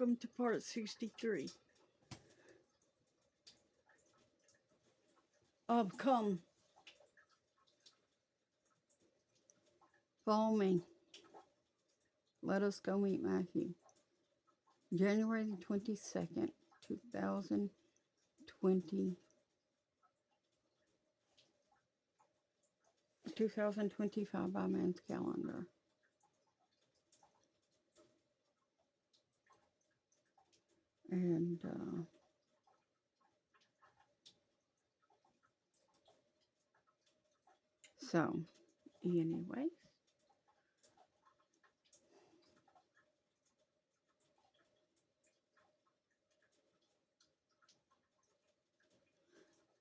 welcome to part 63 of Come, Follow Me. Let us go meet Matthew. January 22nd, 2025 by man's calendar. And so, anyways,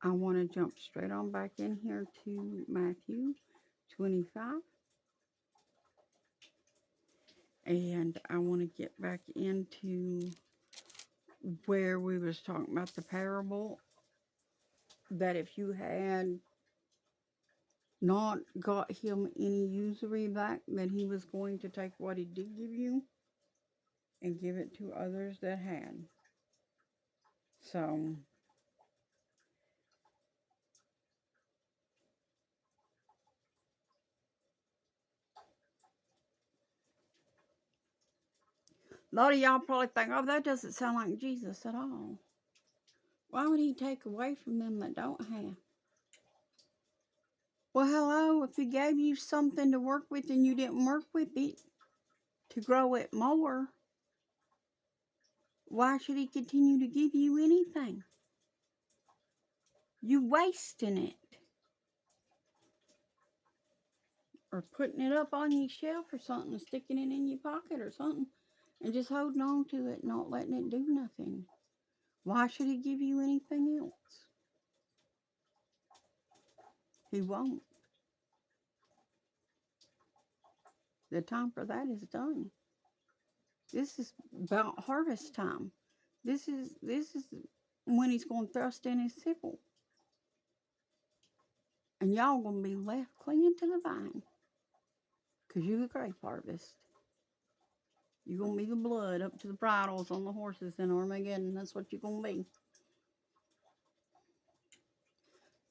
I want to jump straight on back in here to Matthew 25. And I want to get back into where we was talking about the parable that if you had not got him any usury back, then he was going to take what he did give you and give it to others that had. So, a lot of y'all probably think, oh, that doesn't sound like Jesus at all. Why would he take away from them that don't have? Well, hello, if he gave you something to work with and you didn't work with it to grow it more, why should he continue to give you anything? You wasting it. Or putting it up on your shelf or something, sticking it in your pocket or something, and just holding on to it, not letting it do nothing. Why should he give you anything else? He won't. The time for that is done. This is about harvest time. This is when he's going to thrust in his sickle. And y'all going to be left clinging to the vine. Because you're the grape harvest. You're going to be the blood up to the bridles on the horses in Armageddon. That's what you're going to be.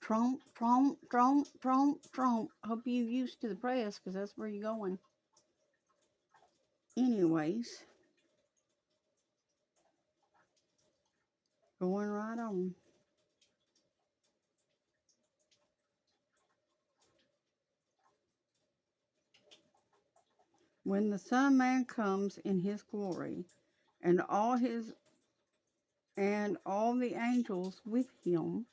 Trump, Trump, Trump, Trump, Trump. Hope you're used to the press because that's where you're going. Anyways, going right on. When the Son of Man comes in his glory, and all the angels with him,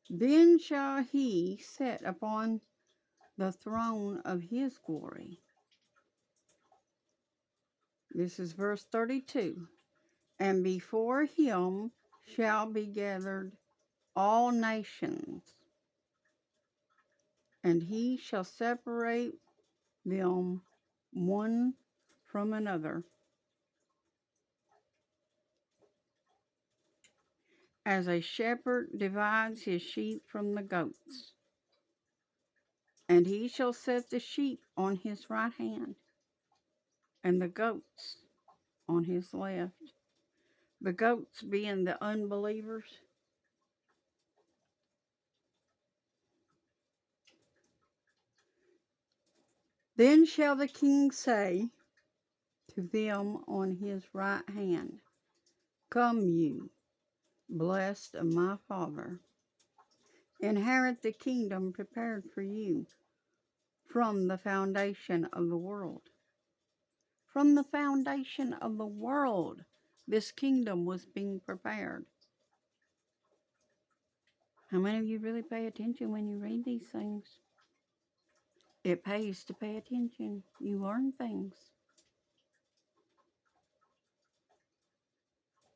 then shall he sit upon the throne of his glory. This is verse 32. And before him shall be gathered all nations, and he shall separate them one from another, as a shepherd divides his sheep from the goats. And he shall set the sheep on his right hand, and the goats on his left. The goats being the unbelievers. Then shall the king say to them on his right hand, Come you, blessed of my Father, inherit the kingdom prepared for you from the foundation of the world. From the foundation of the world, this kingdom was being prepared. How many of you really pay attention when you read these things? It pays to pay attention. You learn things.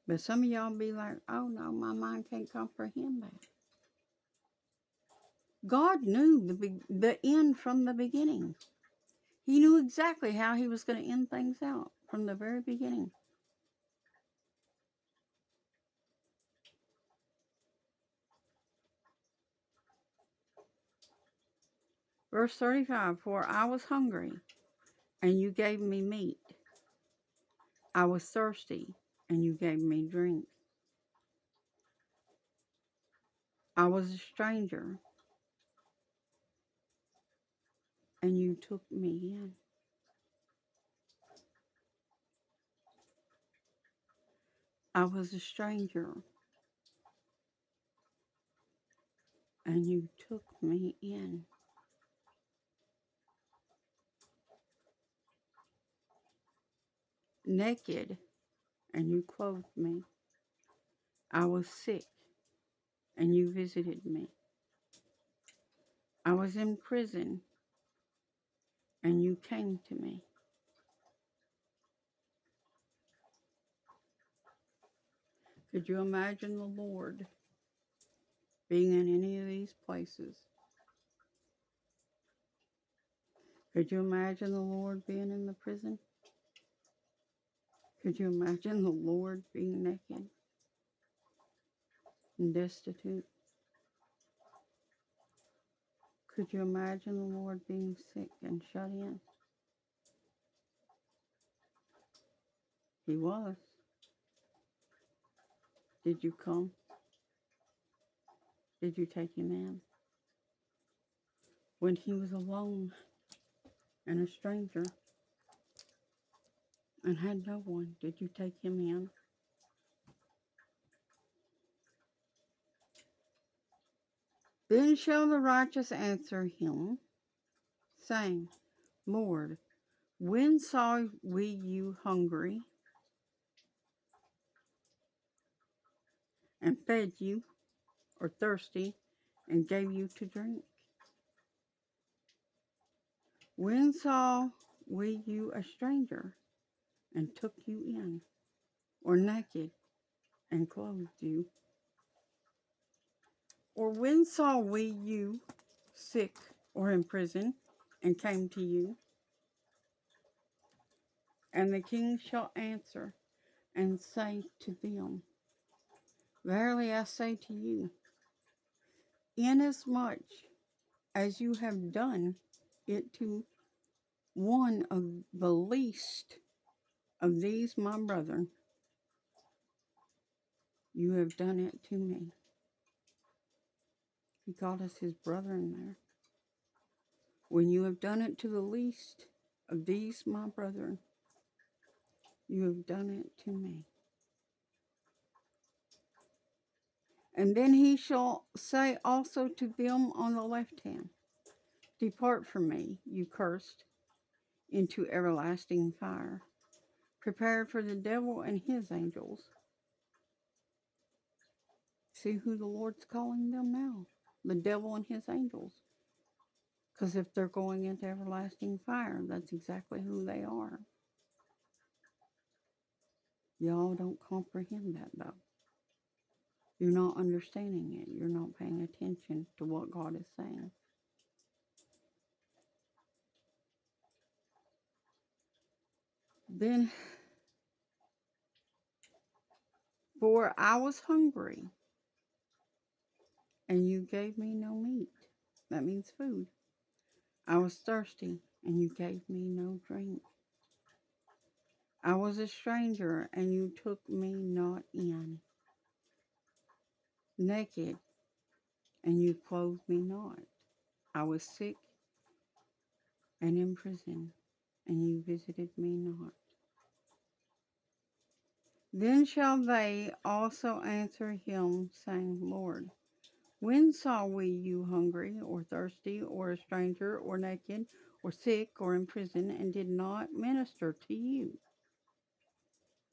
But some of y'all be like, oh no, my mind can't comprehend that. God knew the end from the beginning. He knew exactly how he was going to end things out from the very beginning. Verse 35, For I was hungry, and you gave me meat. I was thirsty, and you gave me drink. I was a stranger, and you took me in. I was a stranger, and you took me in. Naked, and you clothed me. I was sick, and you visited me. I was in prison, and you came to me. Could you imagine the Lord being in any of these places? Could you imagine the Lord being in the prison? Could you imagine the Lord being naked and destitute? Could you imagine the Lord being sick and shut in? He was. Did you come? Did you take him in? When he was alone and a stranger and had no one, did you take him in? Then shall the righteous answer him, saying, Lord, when saw we you hungry and fed you, or thirsty and gave you to drink? When saw we you a stranger and took you in, or naked and clothed you? Or when saw we you sick or in prison and came to you? And the king shall answer and say to them, Verily I say to you, inasmuch as you have done it to one of the least of these my brethren, you have done it to me. He called us his brethren there. When you have done it to the least of these my brethren, you have done it to me. And then he shall say also to them on the left hand, Depart from me, you cursed, into everlasting fire, prepared for the devil and his angels. See who the Lord's calling them now? The devil and his angels. Because if they're going into everlasting fire, that's exactly who they are. Y'all don't comprehend that, though. You're not understanding it. You're not paying attention to what God is saying. Then, for I was hungry, and you gave me no meat. That means food. I was thirsty, and you gave me no drink. I was a stranger, and you took me not in. Naked, and you clothed me not. I was sick and in prison, and you visited me not. Then shall they also answer him, saying, Lord, when saw we you hungry, or thirsty, or a stranger, or naked, or sick, or in prison, and did not minister to you?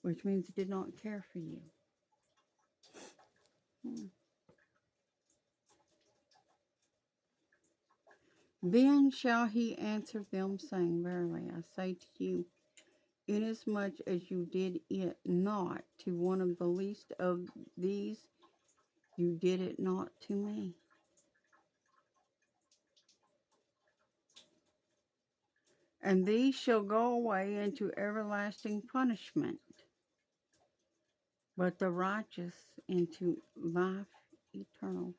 Which means did not care for you. Then shall he answer them, saying, Verily I say to you, inasmuch as you did it not to one of the least of these, you did it not to me. And these shall go away into everlasting punishment, but the righteous into life eternal.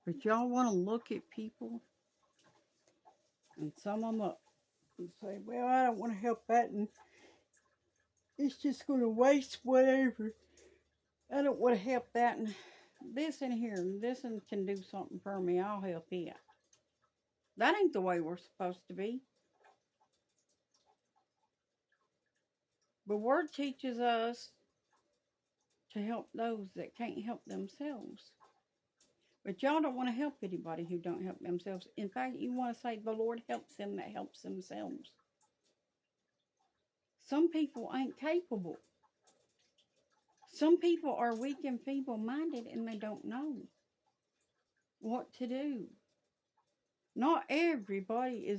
But y'all want to look at people and sum them up. and say, well, I don't want to help that, and it's just going to waste whatever. I don't want to help that, and this in here, and this one can do something for me. I'll help it. That ain't the way we're supposed to be. The Word teaches us to help those that can't help themselves. But y'all don't want to help anybody who don't help themselves. In fact, you want to say the Lord helps them that helps themselves. Some people ain't capable. Some people are weak and feeble-minded and they don't know what to do. Not everybody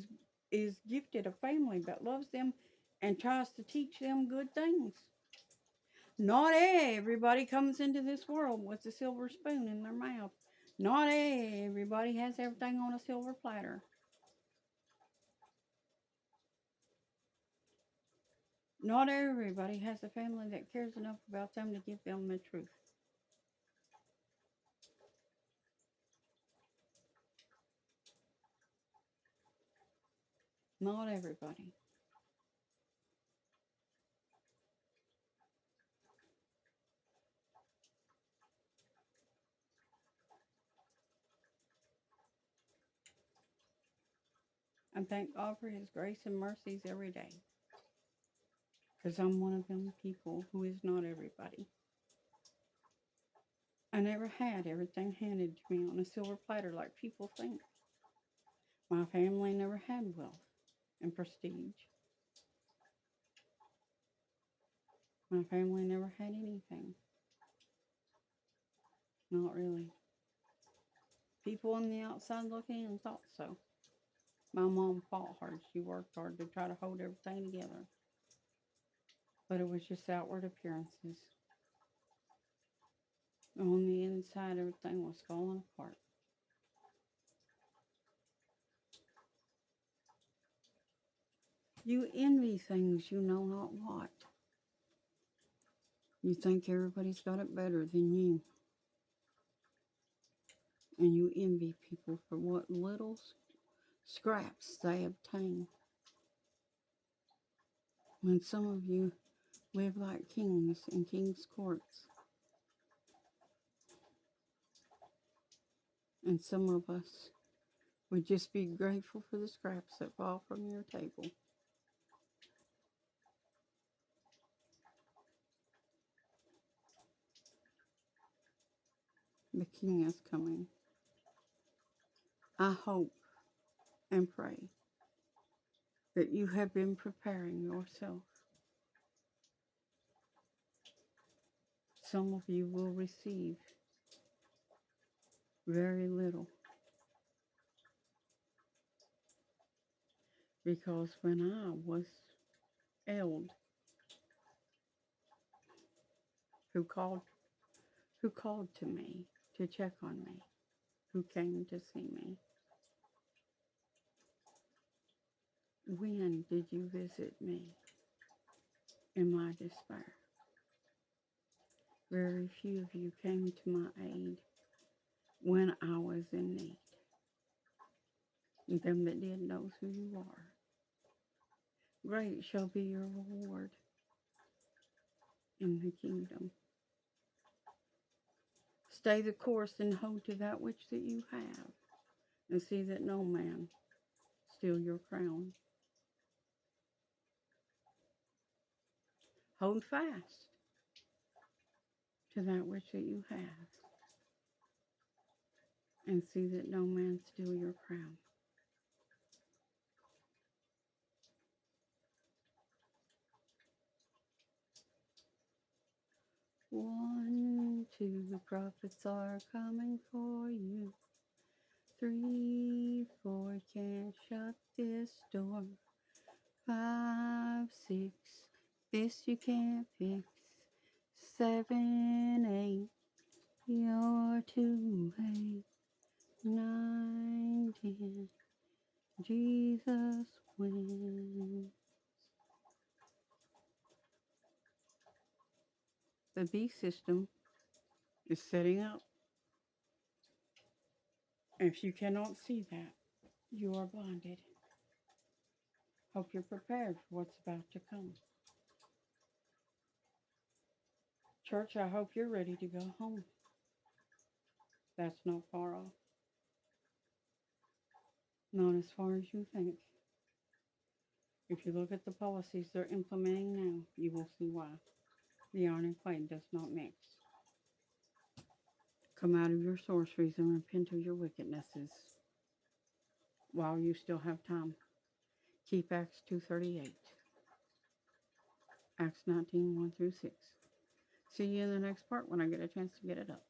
is gifted a family that loves them and tries to teach them good things. Not everybody comes into this world with a silver spoon in their mouth. Not everybody has everything on a silver platter. Not everybody has a family that cares enough about them to give them the truth. Not everybody. I thank God for His grace and mercies every day. Because I'm one of them people who is not everybody. I never had everything handed to me on a silver platter like people think. My family never had wealth and prestige. My family never had anything. Not really. People on the outside looking in thought so. My mom fought hard. She worked hard to try to hold everything together. But it was just outward appearances. On the inside, everything was falling apart. You envy things you know not what. You think everybody's got it better than you. And you envy people for what little scraps they obtain. When some of you live like kings in king's courts. And some of us would just be grateful for the scraps that fall from your table. The king is coming. I hope and pray that you have been preparing yourself. Some of you will receive very little. Because when I was eld, who called to me to check on me, who came to see me, when did you visit me in my despair? Very few of you came to my aid when I was in need. And them that did knows who you are. Great shall be your reward in the kingdom. Stay the course and hold to that which that you have, and see that no man steal your crown. Hold fast to that which that you have, and see that no man steal your crown. One, two, the prophets are coming for you. 3, 4, can't shut this door. 5, 6, this you can't fix. 7, 8, you're too late. 9, 10, Jesus wins. The beast system is setting up. If you cannot see that, you are blinded. Hope you're prepared for what's about to come. Church, I hope you're ready to go home. That's not far off. Not as far as you think. If you look at the policies they're implementing now, you will see why. The iron and clay does not mix. Come out of your sorceries and repent of your wickednesses while you still have time. Keep Acts 2:38. Acts 19:1 through 6. See you in the next part when I get a chance to get it up.